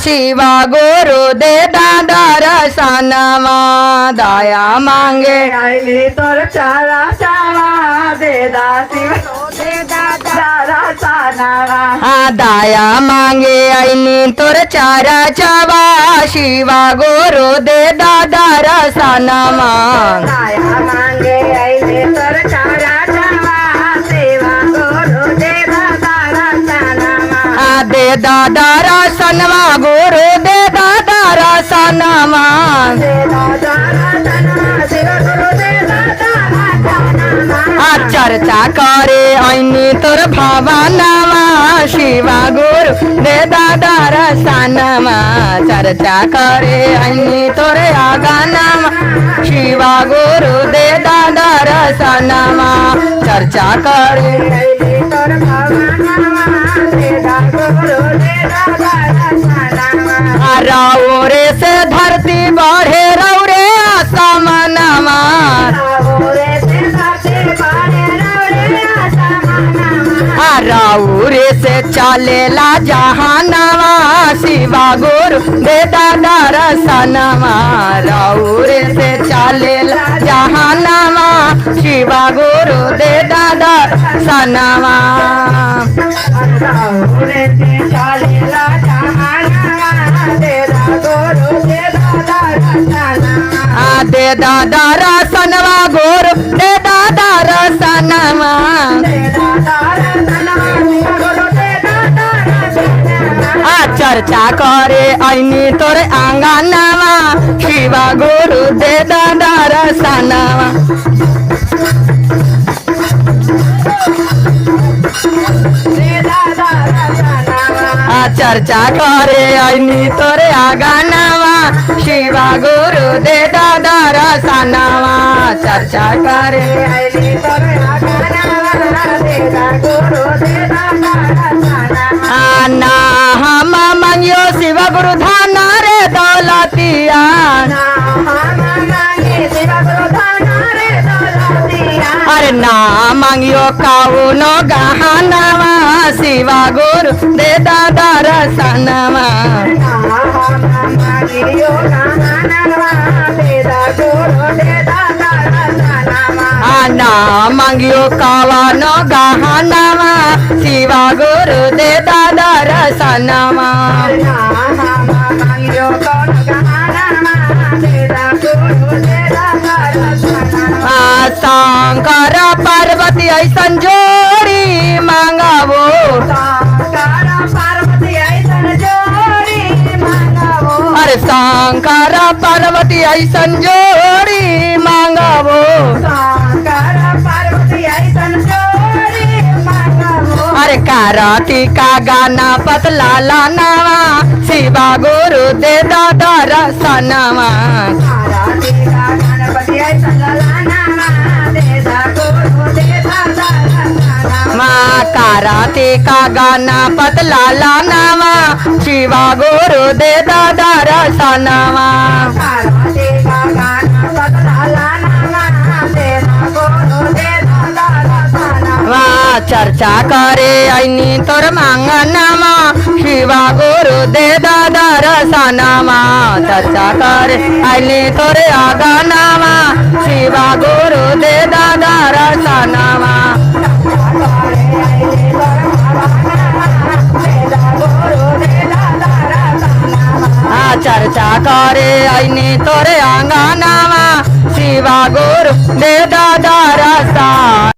शिवा गुरु दे दादा रसनमा दया मांगे आईली तोर चारा चावा दे दा शिव दे दादा रसनमा दया मांगे आईनी तोर चारा चावा शिवा गुरु दे दादा रसनमा दया मांगे आईली तोर चारा चावा शिवा गुरु दे दादा रसनमा दे दादा रसनमा गुरु दे दादा रसनमा दे दादा रसनमा शिव गुरु दे दादा रसनमा चर्चा करे ऐनी तोर भवनमा शिवा गुरु दे दादा रसनमा चर्चा करे ऐनी तोर आगनमा शिवा गुरु दे दादा रसनमा चर्चा करे आईली तोर भवनमा दे दादा गुरु दे दादा रसनमा रौरे से धरती बढ़े रौरे आसमानमा रौरे से चलेला जहानवा शिवा गुरु दे दादा रसनमा रौरे से चलेला जहानवा शिवा गुरु दे दादा रसनमा दे दादा रसनवा गुरु दे दादा रसनमा चर्चा करे ऐनी तोर आंगनवा शिवा गुरु दे दादा रसनमा चर्चा करे ऐनी तोर आंगनवा शिवा गुरु दे दादा रसनमा चर्चा करे आईली तोर आगनवा दे दादा गुरु दे दादा रसनमा ना हम मंगियो शिव गुरु धाना रे दौलतिया अरे ना मंगियो काउनो गहनवा शिवा गुरु दे दादा रसनमा ना मंगियो कावनो गहनवा शिवा गुरु दे दादा रसनमा शंकर पार्वती ऐसन जोड़ी मांगावो अरे शंकर पार्वती ऐसन जोड़ी मांगावो अरे कार्तिका गाना पतला लानावा शिवा गुरु दे दादा रसनमा माँ कार्तिका गाना पतला लानावा शिवा गुरु दे दादा रसनमा चर्चा करे ऐनी तोर मांगनमा शिवा गुरु दे दादा रसनमा चर्चा करे ऐनी तोर आगनमा शिवा गुरु दे दादा रसनमा चर्चा करे ऐनी तोर आंगनमा शिवा गुरु दे दादा रसनमा।